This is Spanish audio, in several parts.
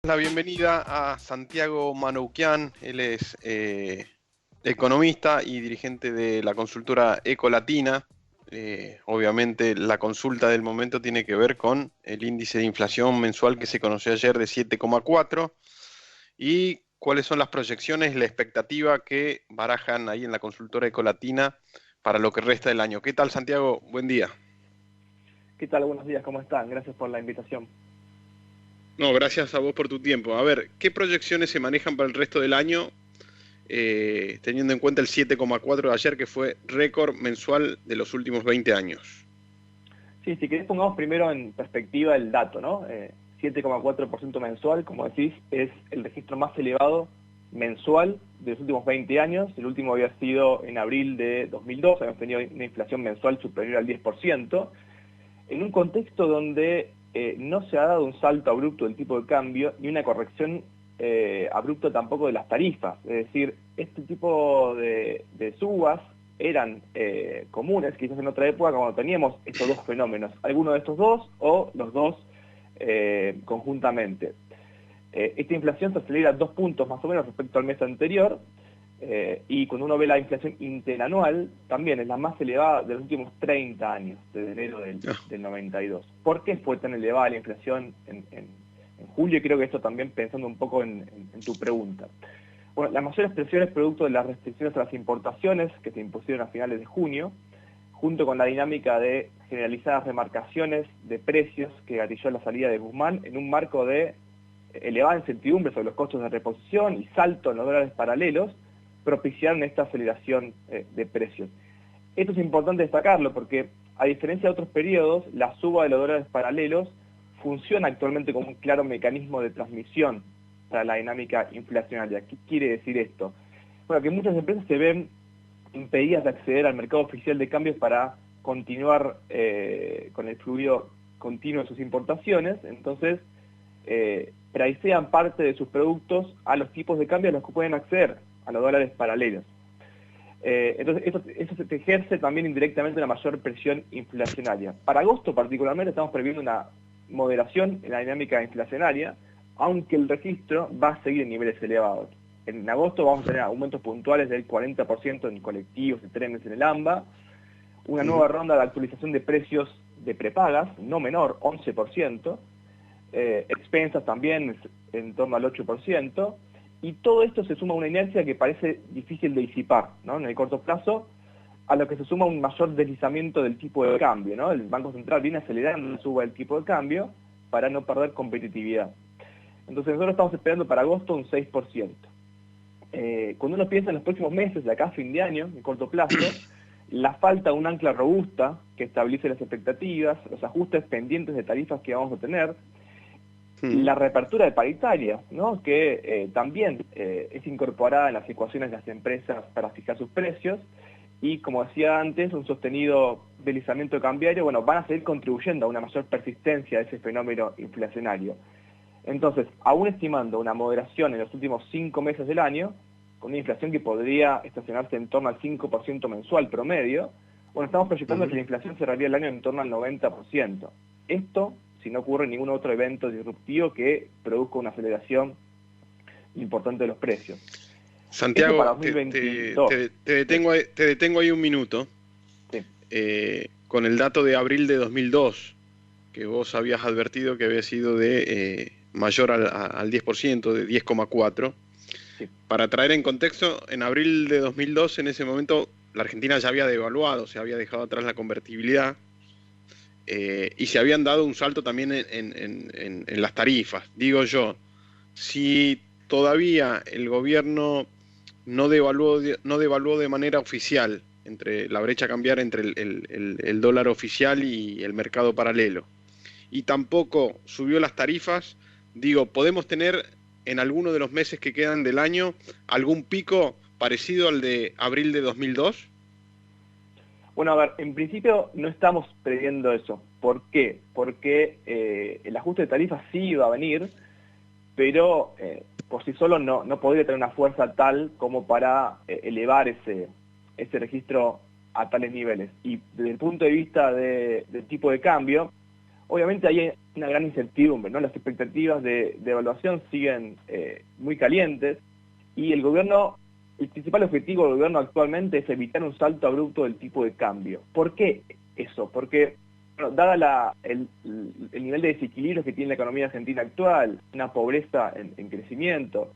La bienvenida a Santiago Manoukian. Él es economista y dirigente de la consultora Ecolatina. Obviamente la consulta del momento tiene que ver con el índice de inflación mensual que se conoció ayer de 7,4 y cuáles son las proyecciones, la expectativa que barajan ahí en la consultora Ecolatina para lo que resta del año. ¿Qué tal, Santiago? Buen día. ¿Qué tal? Buenos días, ¿cómo están? Gracias por la invitación. No, gracias a vos por tu tiempo. A ver, ¿qué proyecciones se manejan para el resto del año? Teniendo en cuenta el 7,4 de ayer, que fue récord mensual de los últimos 20 años. Sí, si querés pongamos primero en perspectiva el dato, ¿no? 7,4% mensual, como decís, es el registro más elevado mensual de los últimos 20 años. El último había sido en abril de 2002, habíamos tenido una inflación mensual superior al 10%, en un contexto donde no se ha dado un salto abrupto del tipo de cambio ni una corrección abrupta tampoco de las tarifas. Es decir, este tipo de subas eran comunes quizás en otra época cuando teníamos estos dos fenómenos, alguno de estos dos o los dos conjuntamente. Esta inflación se acelera 2 puntos más o menos respecto al mes anterior, y cuando uno ve la inflación interanual, también es la más elevada de los últimos 30 años, desde enero del 92. ¿Por qué fue tan elevada la inflación en julio? Y creo que esto también pensando un poco en tu pregunta. Bueno, las mayores presiones producto de las restricciones a las importaciones que se impusieron a finales de junio, junto con la dinámica de generalizadas remarcaciones de precios que gatilló la salida de Guzmán en un marco de elevada incertidumbre sobre los costos de reposición y salto en los dólares paralelos, propiciaron esta aceleración de precios. Esto es importante destacarlo porque, a diferencia de otros periodos, la suba de los dólares paralelos funciona actualmente como un claro mecanismo de transmisión para la dinámica inflacionaria. ¿Qué quiere decir esto? Bueno, que muchas empresas se ven impedidas de acceder al mercado oficial de cambios para continuar con el fluido continuo de sus importaciones, entonces pricean parte de sus productos a los tipos de cambio a los que pueden acceder, a los dólares paralelos. Entonces, eso se ejerce también indirectamente una mayor presión inflacionaria. Para agosto particularmente estamos previendo una moderación en la dinámica inflacionaria, aunque el registro va a seguir en niveles elevados. En agosto vamos a tener aumentos puntuales del 40% en colectivos y trenes en el AMBA, una nueva ronda de actualización de precios de prepagas, no menor, 11%, expensas también en torno al 8%, y todo esto se suma a una inercia que parece difícil de disipar, ¿no? En el corto plazo, a lo que se suma un mayor deslizamiento del tipo de cambio, ¿no? El Banco Central viene acelerando la suba del tipo de cambio para no perder competitividad. Entonces nosotros estamos esperando para agosto un 6%. Cuando uno piensa en los próximos meses, de acá a fin de año, en corto plazo, la falta de un ancla robusta que estabilice las expectativas, los ajustes pendientes de tarifas que vamos a tener, la reapertura de paritaria, ¿no? Que también es incorporada en las ecuaciones de las empresas para fijar sus precios, y como decía antes, un sostenido deslizamiento cambiario, bueno, van a seguir contribuyendo a una mayor persistencia de ese fenómeno inflacionario. Entonces, aún estimando una moderación en los últimos 5 meses del año, con una inflación que podría estacionarse en torno al 5% mensual promedio, bueno, estamos proyectando que la inflación cerraría el año en torno al 90%. Esto si no ocurre ningún otro evento disruptivo que produzca una aceleración importante de los precios. Santiago, para 2022. te detengo ahí un minuto. Sí. Con el dato de abril de 2002, que vos habías advertido que había sido de mayor al 10%, de 10,4. Sí. Para traer en contexto, en abril de 2002, en ese momento, la Argentina ya había devaluado, se había dejado atrás la convertibilidad, y se habían dado un salto también en las tarifas. Digo yo, si todavía el gobierno no devaluó de manera oficial entre la brecha cambiaria entre el dólar oficial y el mercado paralelo, y tampoco subió las tarifas, digo, ¿podemos tener en alguno de los meses que quedan del año algún pico parecido al de abril de 2002? Bueno, a ver, en principio no estamos previendo eso. ¿Por qué? Porque el ajuste de tarifas sí iba a venir, pero por sí solo no podría tener una fuerza tal como para elevar ese registro a tales niveles. Y desde el punto de vista del tipo de cambio, obviamente hay una gran incertidumbre, ¿no? Las expectativas de evaluación siguen muy calientes y el principal objetivo del gobierno actualmente es evitar un salto abrupto del tipo de cambio. ¿Por qué eso? Porque, bueno, dada el nivel de desequilibrio que tiene la economía argentina actual, una pobreza en crecimiento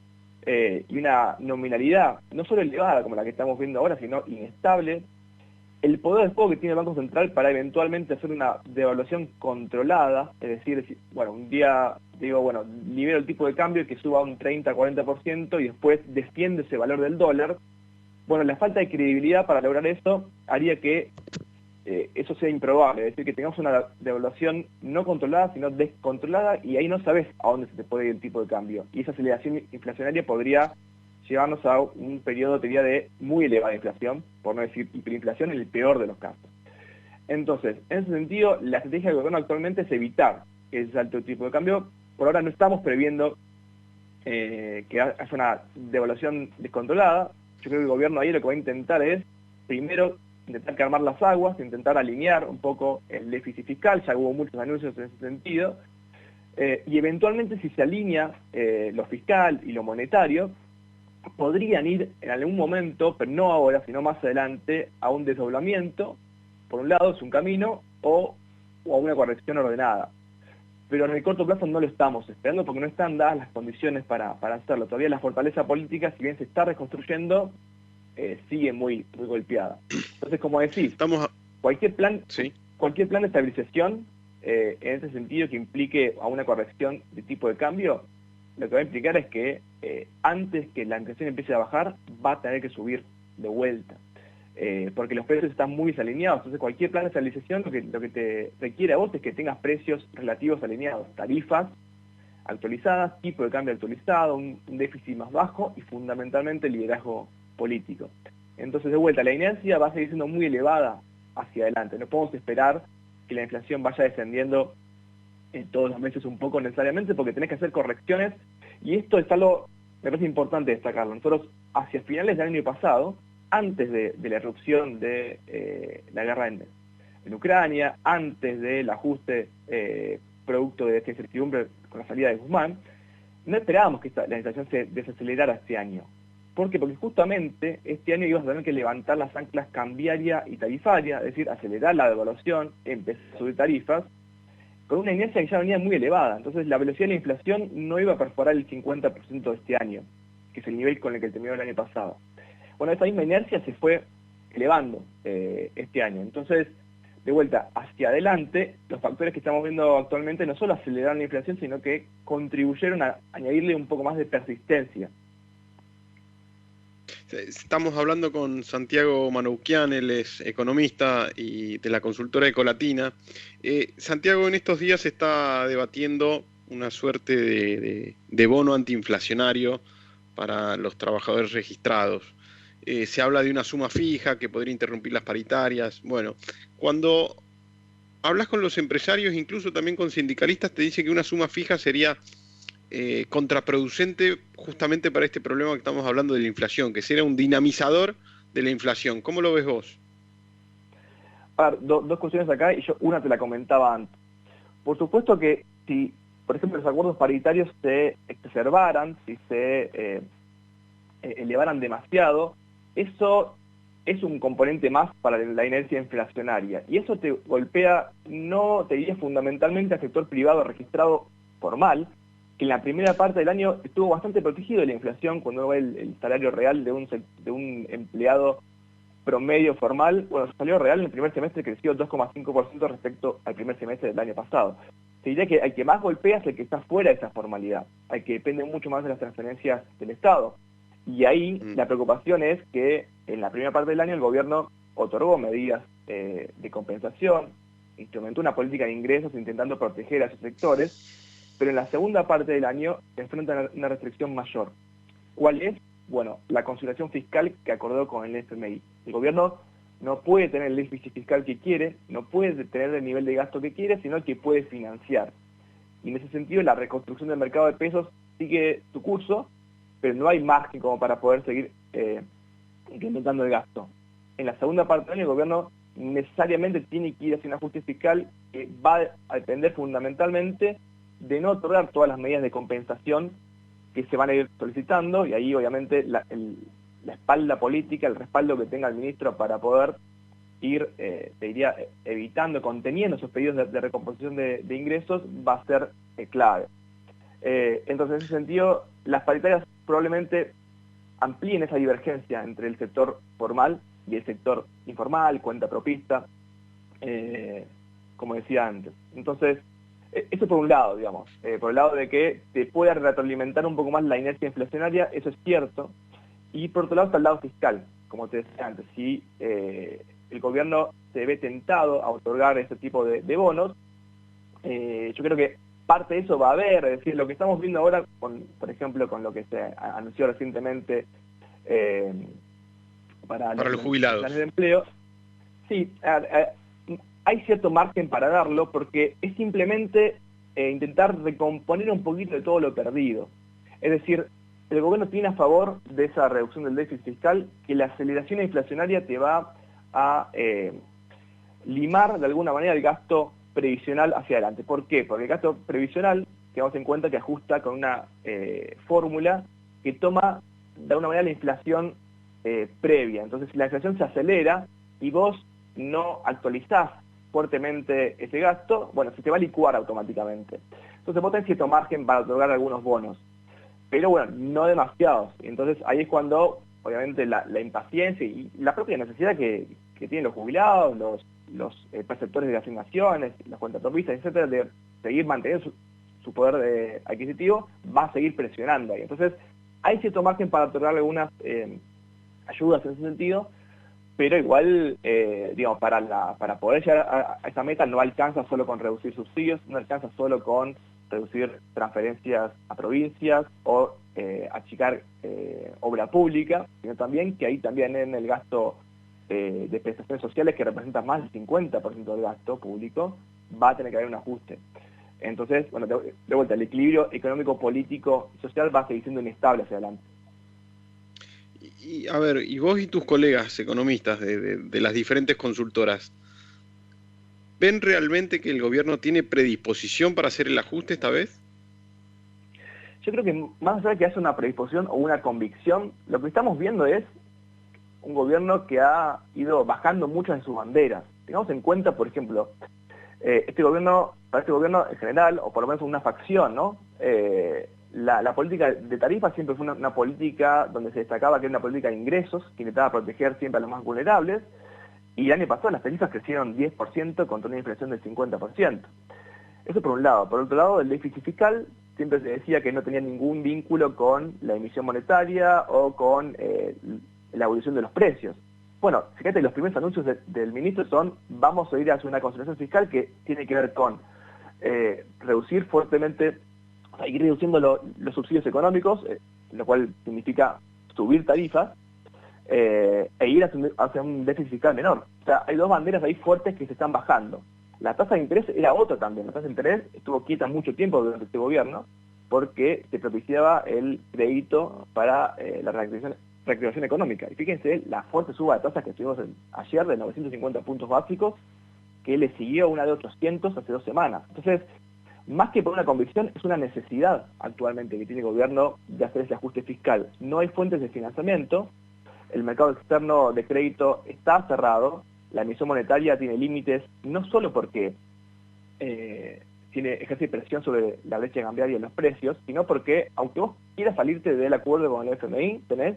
y una nominalidad no solo elevada como la que estamos viendo ahora, sino inestable, el poder de fuego que tiene el Banco Central para eventualmente hacer una devaluación controlada, es decir, bueno, un día digo, bueno, libero el tipo de cambio que suba un 30-40% y después defiende ese valor del dólar. Bueno, la falta de credibilidad para lograr eso haría que eso sea improbable, es decir, que tengamos una devaluación no controlada, sino descontrolada, y ahí no sabes a dónde se te puede ir el tipo de cambio. Y esa aceleración inflacionaria podría llevarnos a un periodo, te diría, de muy elevada inflación, por no decir hiperinflación, en el peor de los casos. Entonces, en ese sentido, la estrategia del gobierno actualmente es evitar ese salto de tipo de cambio. Por ahora no estamos previendo que haya una devaluación descontrolada. Yo creo que el gobierno ahí lo que va a intentar es, primero, intentar calmar las aguas, intentar alinear un poco el déficit fiscal, ya hubo muchos anuncios en ese sentido, y eventualmente si se alinea lo fiscal y lo monetario, podrían ir en algún momento, pero no ahora, sino más adelante, a un desdoblamiento. Por un lado es un camino, o a una corrección ordenada. Pero en el corto plazo no lo estamos esperando porque no están dadas las condiciones para hacerlo. Todavía la fortaleza política, si bien se está reconstruyendo, sigue muy golpeada. Entonces, como decís, cualquier plan de estabilización, en ese sentido que implique a una corrección de tipo de cambio, lo que va a implicar es que antes que la inflación empiece a bajar, va a tener que subir de vuelta. Porque los precios están muy desalineados. Entonces cualquier plan de estabilización lo que te requiere a vos es que tengas precios relativos alineados, tarifas actualizadas, tipo de cambio actualizado, un déficit más bajo y fundamentalmente liderazgo político. Entonces, de vuelta, la inercia va a seguir siendo muy elevada hacia adelante. No podemos esperar que la inflación vaya descendiendo en todos los meses un poco necesariamente, porque tenés que hacer correcciones, y esto es algo, me parece importante destacarlo. Nosotros, hacia finales del año pasado, antes de la irrupción de la guerra en Ucrania, antes del ajuste producto de esta incertidumbre con la salida de Guzmán, no esperábamos que la inflación se desacelerara este año. ¿Por qué? Porque justamente este año íbamos a tener que levantar las anclas cambiaria y tarifaria, es decir, acelerar la devaluación, empezar a subir tarifas, con una inercia que ya venía muy elevada. Entonces la velocidad de la inflación no iba a perforar el 50% de este año, que es el nivel con el que terminó el año pasado. Bueno, esa misma inercia se fue elevando este año. Entonces, de vuelta, hacia adelante, los factores que estamos viendo actualmente no solo aceleraron la inflación, sino que contribuyeron a añadirle un poco más de persistencia. Estamos hablando con Santiago Manoukian, él es economista y de la consultora Ecolatina. Santiago en estos días está debatiendo una suerte de bono antiinflacionario para los trabajadores registrados. Se habla de una suma fija que podría interrumpir las paritarias. Bueno, cuando hablas con los empresarios, incluso también con sindicalistas, te dice que una suma fija sería contraproducente justamente para este problema que estamos hablando de la inflación, que sería un dinamizador de la inflación. ¿Cómo lo ves vos? A ver, dos cuestiones acá, y yo una te la comentaba antes. Por supuesto que si, por ejemplo, los acuerdos paritarios se exacerbaran, si se elevaran demasiado, eso es un componente más para la inercia inflacionaria. Y eso te golpea, no te diría fundamentalmente al sector privado registrado formal, que en la primera parte del año estuvo bastante protegido de la inflación cuando uno ve el salario real de un empleado promedio formal. Bueno, su salario real en el primer semestre creció 2,5% respecto al primer semestre del año pasado. Te diría que al que más golpea es el que está fuera de esa formalidad, al que depende mucho más de las transferencias del Estado. Y ahí la preocupación es que en la primera parte del año el gobierno otorgó medidas de compensación, instrumentó una política de ingresos intentando proteger a esos sectores, pero en la segunda parte del año se enfrenta a una restricción mayor. ¿Cuál es? Bueno, la consolidación fiscal que acordó con el FMI. El gobierno no puede tener el déficit fiscal que quiere, no puede tener el nivel de gasto que quiere, sino que puede financiar. Y en ese sentido la reconstrucción del mercado de pesos sigue su curso, pero no hay margen como para poder seguir incrementando el gasto. En la segunda parte del año el gobierno necesariamente tiene que ir hacia un ajuste fiscal que va a depender fundamentalmente de no otorgar todas las medidas de compensación que se van a ir solicitando, y ahí obviamente la espalda política, el respaldo que tenga el ministro para poder ir, te diría, evitando, conteniendo esos pedidos de recomposición de ingresos, va a ser clave. Entonces, en ese sentido, las paritarias probablemente amplíen esa divergencia entre el sector formal y el sector informal, cuenta propista, como decía antes. Entonces, eso por un lado, digamos, por el lado de que te pueda retroalimentar un poco más la inercia inflacionaria, eso es cierto, y por otro lado está el lado fiscal, como te decía antes, si el gobierno se ve tentado a otorgar ese tipo de bonos, yo creo que parte de eso va a haber, es decir, lo que estamos viendo ahora, por ejemplo, con lo que se anunció recientemente para los jubilados. Planes de empleo, sí, hay cierto margen para darlo porque es simplemente intentar recomponer un poquito de todo lo perdido. Es decir, el gobierno tiene a favor de esa reducción del déficit fiscal que la aceleración inflacionaria te va a limar de alguna manera el gasto previsional hacia adelante. ¿Por qué? Porque el gasto previsional, tengamos en cuenta que ajusta con una fórmula que toma de alguna manera la inflación previa. Entonces, si la inflación se acelera y vos no actualizás fuertemente ese gasto, bueno, se te va a licuar automáticamente. Entonces vos tenés cierto margen para otorgar algunos bonos, pero bueno, no demasiados. Entonces ahí es cuando, obviamente, la impaciencia y la propia necesidad que tienen los jubilados, los perceptores de asignaciones, las cuentapropistas, etcétera, de seguir manteniendo su poder adquisitivo, va a seguir presionando ahí. Entonces hay cierto margen para otorgar algunas ayudas en ese sentido, pero igual, digamos, para poder llegar a esa meta no alcanza solo con reducir subsidios, no alcanza solo con reducir transferencias a provincias o achicar obra pública, sino también que ahí también en el gasto de prestaciones sociales, que representa más del 50% del gasto público, va a tener que haber un ajuste. Entonces, bueno, de vuelta, el equilibrio económico, político y social va a seguir siendo inestable hacia adelante. Y a ver, y vos y tus colegas economistas de las diferentes consultoras, ¿ven realmente que el gobierno tiene predisposición para hacer el ajuste esta vez? Yo creo que más allá de que haya una predisposición o una convicción, lo que estamos viendo es un gobierno que ha ido bajando muchas de sus banderas. Tengamos en cuenta, por ejemplo, para este gobierno en general, o por lo menos una facción, ¿no? La política de tarifas siempre fue una política donde se destacaba que era una política de ingresos, que intentaba proteger siempre a los más vulnerables, y el año pasado las tarifas crecieron 10% contra una inflación del 50%. Eso por un lado. Por otro lado, el déficit fiscal siempre se decía que no tenía ningún vínculo con la emisión monetaria o con la evolución de los precios. Bueno, fíjate, los primeros anuncios del ministro son: vamos a ir hacia una consolidación fiscal que tiene que ver con reducir fuertemente, o sea, ir reduciendo los subsidios económicos, lo cual significa subir tarifas, e ir hacia un déficit fiscal menor. O sea, hay dos banderas ahí fuertes que se están bajando. La tasa de interés era otra también. La tasa de interés estuvo quieta mucho tiempo durante este gobierno porque se propiciaba el crédito para la reactivación económica. Y fíjense la fuerte suba de tasas que tuvimos ayer de 950 puntos básicos, que le siguió una de 800 hace 2 semanas. Entonces, más que por una convicción, es una necesidad actualmente que tiene el gobierno de hacer ese ajuste fiscal. No hay fuentes de financiamiento, el mercado externo de crédito está cerrado, la emisión monetaria tiene límites, no solo porque ejerce presión sobre la brecha cambiaria y los precios, sino porque, aunque vos quieras salirte del acuerdo con el FMI, tenés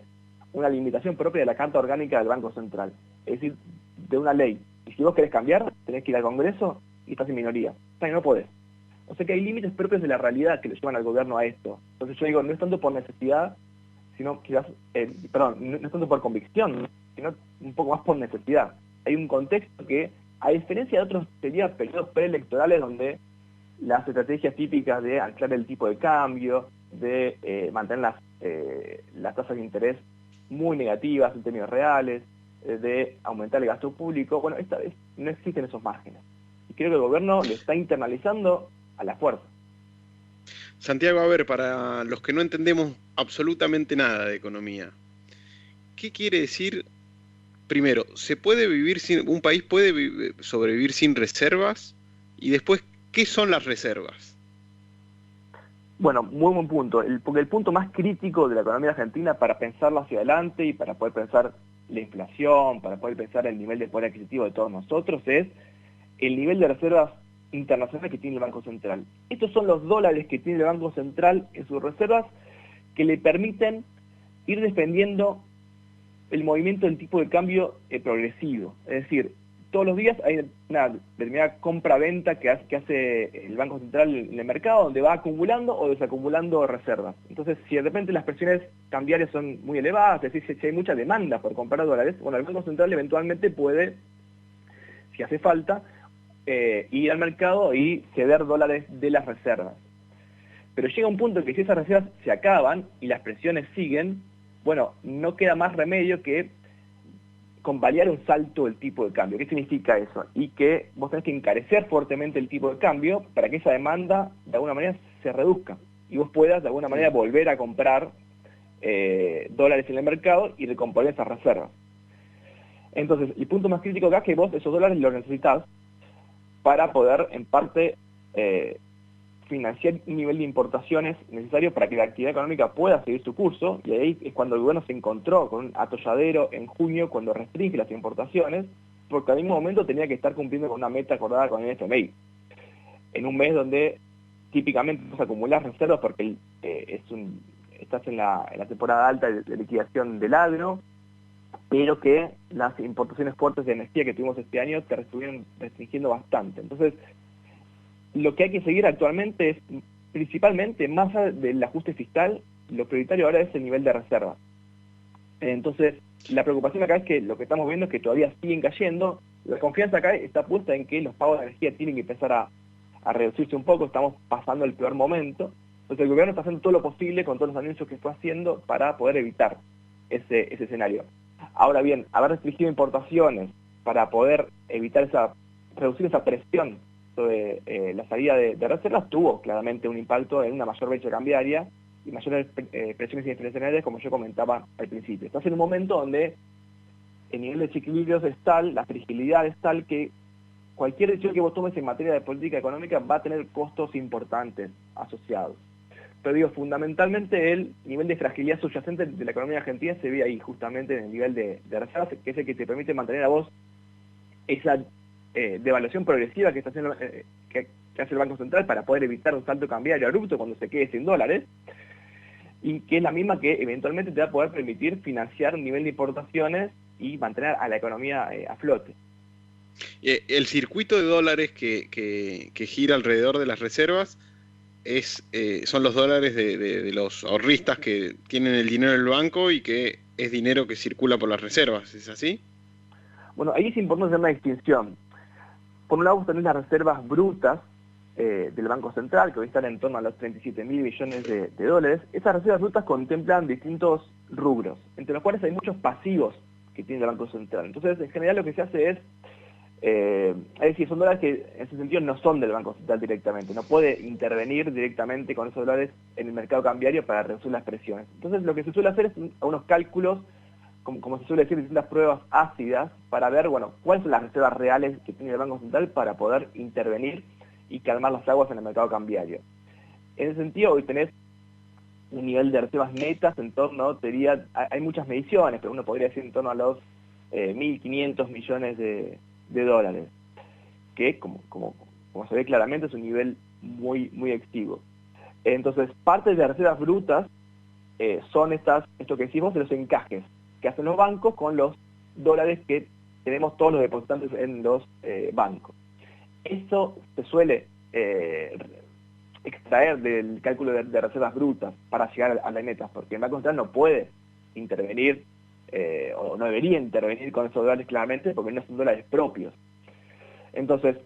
una limitación propia de la Carta Orgánica del Banco Central, es decir, de una ley. Y si vos querés cambiar, tenés que ir al Congreso y estás en minoría. O sea, que no podés. O sea que hay límites propios de la realidad que le llevan al gobierno a esto. Entonces yo digo, no es tanto por necesidad, sino quizás, no es tanto por convicción, sino un poco más por necesidad. Hay un contexto que, a diferencia de otros periodos preelectorales donde las estrategias típicas de anclar el tipo de cambio, de mantener las tasas de interés muy negativas en términos reales, de aumentar el gasto público, bueno, esta vez no existen esos márgenes. Y creo que el gobierno lo está internalizando a la fuerza. Santiago, a ver, para los que no entendemos absolutamente nada de economía, ¿qué quiere decir primero, un país puede sobrevivir sin reservas? Y después, ¿qué son las reservas? Bueno, muy buen punto, porque el punto más crítico de la economía argentina para pensarlo hacia adelante y para poder pensar la inflación, para poder pensar el nivel de poder adquisitivo de todos nosotros, es el nivel de reservas internacionales que tiene el Banco Central. Estos son los dólares que tiene el Banco Central en sus reservas que le permiten ir defendiendo el movimiento del tipo de cambio progresivo. Es decir, todos los días hay una determinada compra-venta que hace el Banco Central en el mercado, donde va acumulando o desacumulando reservas. Entonces, si de repente las presiones cambiarias son muy elevadas, es decir, si hay mucha demanda por comprar dólares, bueno, el Banco Central eventualmente puede, si hace falta, ir al mercado y ceder dólares de las reservas. Pero llega un punto en que si esas reservas se acaban y las presiones siguen, bueno, no queda más remedio que convalidar un salto del tipo de cambio. ¿Qué significa eso? Y que vos tenés que encarecer fuertemente el tipo de cambio para que esa demanda de alguna manera se reduzca y vos puedas de alguna manera volver a comprar dólares en el mercado y recomponer esas reservas. Entonces, el punto más crítico acá es que vos esos dólares los necesitas para poder, en parte, financiar un nivel de importaciones necesario para que la actividad económica pueda seguir su curso, y ahí es cuando el gobierno se encontró con un atolladero en junio cuando restringe las importaciones, porque al mismo momento tenía que estar cumpliendo con una meta acordada con el FMI. En un mes donde típicamente vas a acumular reservas porque estás en la temporada alta de liquidación del agro, pero que las importaciones fuertes de energía que tuvimos este año te estuvieron restringiendo bastante. Entonces, lo que hay que seguir actualmente es, principalmente, más allá del ajuste fiscal, lo prioritario ahora es el nivel de reserva. Entonces, la preocupación acá es que lo que estamos viendo es que todavía siguen cayendo. La confianza acá está puesta en que los pagos de energía tienen que empezar a reducirse un poco, estamos pasando el peor momento. Entonces el gobierno está haciendo todo lo posible con todos los anuncios que fue haciendo para poder evitar ese escenario. Ahora bien, haber restringido importaciones para poder reducir esa presión sobre la salida de reservas tuvo claramente un impacto en una mayor brecha cambiaria y mayores presiones inflacionarias, como yo comentaba al principio. Estás en un momento donde el nivel de desequilibrios es tal, la fragilidad es tal, que cualquier decisión que vos tomes en materia de política económica va a tener costos importantes asociados. Pero digo, fundamentalmente el nivel de fragilidad subyacente de la economía argentina se ve ahí, justamente en el nivel de reservas, que es el que te permite mantener a vos esa devaluación progresiva que está haciendo, que hace el Banco Central para poder evitar un salto cambiario abrupto cuando se quede sin dólares, y que es la misma que eventualmente te va a poder permitir financiar un nivel de importaciones y mantener a la economía a flote. El circuito de dólares que gira alrededor de las reservas son los dólares de los ahorristas que tienen el dinero en el banco y que es dinero que circula por las reservas, ¿es así? Bueno, ahí es importante hacer una distinción. Por un lado vos tenés las reservas brutas del Banco Central, que hoy están en torno a los 37.000 millones de dólares. Esas reservas brutas contemplan distintos rubros, entre los cuales hay muchos pasivos que tiene el Banco Central. Entonces, en general lo que se hace es decir, son dólares que en ese sentido no son del Banco Central directamente, no puede intervenir directamente con esos dólares en el mercado cambiario para reducir las presiones. Entonces lo que se suele hacer es unos cálculos, como se suele decir, distintas pruebas ácidas para ver, bueno, cuáles son las reservas reales que tiene el Banco Central para poder intervenir y calmar las aguas en el mercado cambiario. En ese sentido, hoy tenés un nivel de reservas netas en torno, hay muchas mediciones, pero uno podría decir en torno a los 1.500 millones de dólares, que como se ve claramente es un nivel muy, muy activo. Entonces, parte de las reservas brutas son esto que decimos de los encajes que hacen los bancos con los dólares que tenemos todos los depositantes en los bancos. Eso se suele extraer del cálculo de reservas brutas para llegar a las netas, porque el Banco Central no puede intervenir o no debería intervenir con esos dólares claramente porque no son dólares propios. Entonces,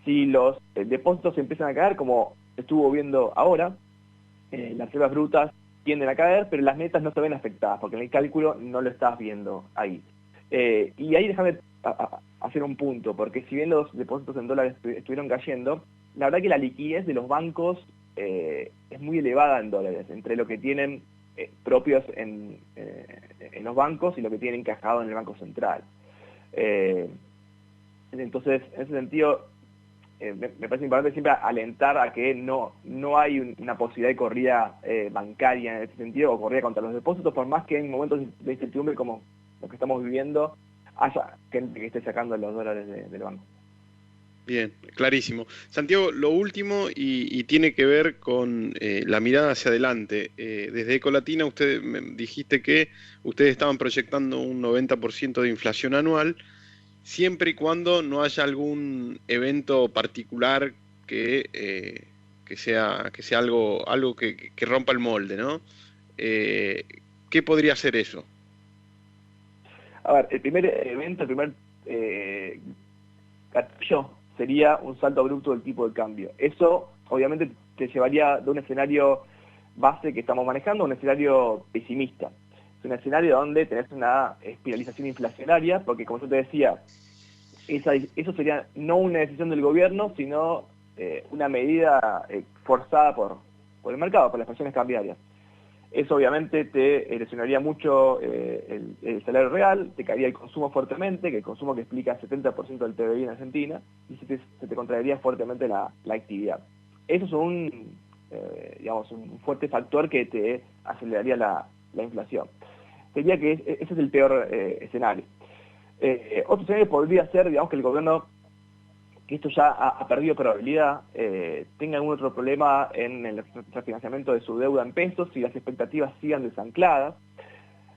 si los depósitos empiezan a caer, como estuvo viendo ahora, las reservas brutas tienden a caer, pero las netas no se ven afectadas, porque en el cálculo no lo estás viendo ahí. Y ahí déjame hacer un punto, porque si bien los depósitos en dólares estuvieron cayendo, la verdad que la liquidez de los bancos es muy elevada en dólares, entre lo que tienen propios en los bancos y lo que tienen encajado en el Banco Central. Entonces, en ese sentido, me parece importante siempre alentar a que no hay una posibilidad de corrida bancaria en ese sentido, o corrida contra los depósitos, por más que en momentos de incertidumbre como los que estamos viviendo, haya gente que esté sacando los dólares del banco. Bien, clarísimo. Santiago, lo último y tiene que ver con la mirada hacia adelante. Desde Ecolatina usted me dijiste que ustedes estaban proyectando un 90% de inflación anual, siempre y cuando no haya algún evento particular que sea algo que rompa el molde, ¿no? ¿Qué podría ser eso? A ver, el primer evento, el primer gatillo sería un salto abrupto del tipo de cambio. Eso obviamente te llevaría de un escenario base que estamos manejando a un escenario pesimista. Es un escenario donde tenés una espiralización inflacionaria, porque como yo te decía, eso sería no una decisión del gobierno, sino una medida forzada por el mercado, por las presiones cambiarias. Eso obviamente te erosionaría mucho el salario real, te caería el consumo fuertemente, que el consumo que explica el 70% del PBI en Argentina, y se te contraería fuertemente la actividad. Eso es un fuerte factor que te aceleraría la inflación. Sería que ese es el peor escenario. Otro escenario podría ser, digamos, que el gobierno, que esto ya ha perdido probabilidad, tenga algún otro problema en el refinanciamiento de su deuda en pesos y las expectativas sigan desancladas.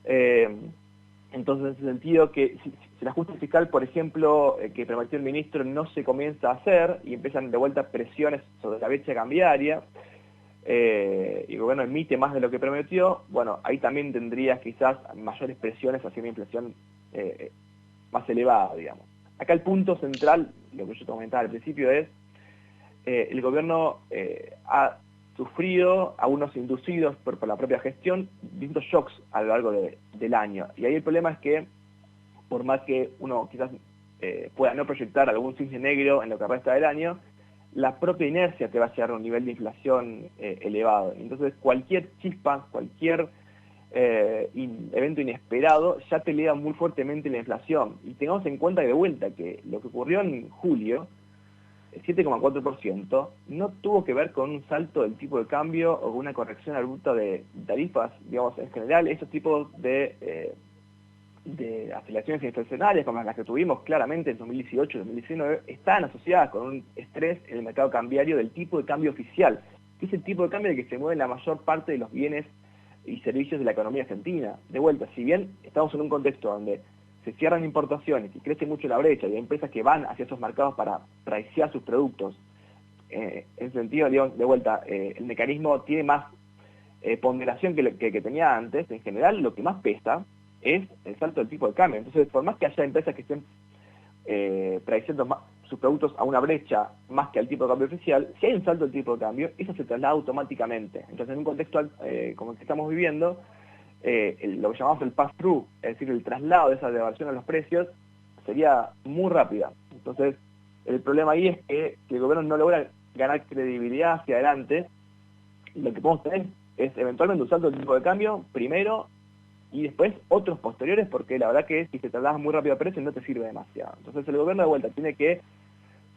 Entonces, en ese sentido, que si el ajuste fiscal, por ejemplo, que prometió el ministro, no se comienza a hacer y empiezan de vuelta presiones sobre la brecha cambiaria, y el gobierno emite más de lo que prometió, bueno, ahí también tendrías quizás mayores presiones hacia una inflación más elevada, digamos. Acá el punto central, lo que yo te comentaba al principio, es el gobierno ha sufrido, a unos inducidos por la propia gestión, distintos shocks a lo largo del año. Y ahí el problema es que, por más que uno quizás pueda no proyectar algún cisne negro en lo que resta del año, la propia inercia te va a llevar a un nivel de inflación elevado. Entonces cualquier chispa, cualquier evento inesperado ya te eleva muy fuertemente la inflación. Y tengamos en cuenta de vuelta que lo que ocurrió en julio, el 7,4%, no tuvo que ver con un salto del tipo de cambio o con una corrección abrupta de tarifas. Digamos, en general, esos tipos de aceleraciones inflacionarias como las que tuvimos claramente en 2018 y 2019 están asociadas con un estrés en el mercado cambiario del tipo de cambio oficial, que es el tipo de cambio en el que se mueven la mayor parte de los bienes y servicios de la economía argentina. De vuelta, si bien estamos en un contexto donde se cierran importaciones y crece mucho la brecha y hay empresas que van hacia esos mercados para pricear sus productos, en ese sentido, digamos, de vuelta, el mecanismo tiene más ponderación que tenía antes. En general, lo que más pesa es el salto del tipo de cambio. Entonces, por más que haya empresas que estén priceando sus productos a una brecha más que al tipo de cambio oficial, si hay un salto del tipo de cambio, eso se traslada automáticamente. Entonces, en un contexto como el que estamos viviendo, lo que llamamos el pass-through, es decir, el traslado de esa devaluación a los precios, sería muy rápida. Entonces, el problema ahí es que el gobierno no logra ganar credibilidad hacia adelante, y lo que podemos tener es eventualmente un salto del tipo de cambio, primero, y después otros posteriores, porque la verdad que si te trasladas muy rápido a precio no te sirve demasiado. Entonces el gobierno de vuelta tiene que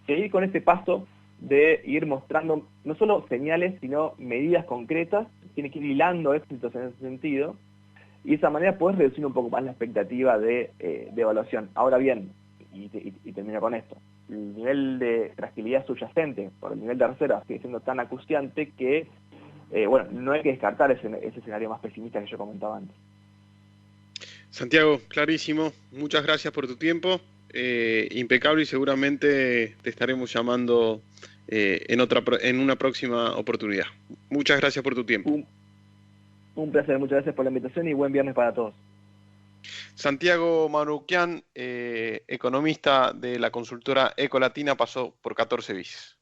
seguir con este paso de ir mostrando no solo señales, sino medidas concretas, tiene que ir hilando éxitos en ese sentido, y de esa manera puedes reducir un poco más la expectativa de evaluación. Ahora bien, y termino con esto, el nivel de fragilidad subyacente por el nivel de reservas sigue siendo tan acuciante que, no hay que descartar ese escenario más pesimista que yo comentaba antes. Santiago, clarísimo. Muchas gracias por tu tiempo. Impecable, y seguramente te estaremos llamando en una próxima oportunidad. Muchas gracias por tu tiempo. Un placer, muchas gracias por la invitación y buen viernes para todos. Santiago Manoukian, economista de la consultora Ecolatina, pasó por 14 bis.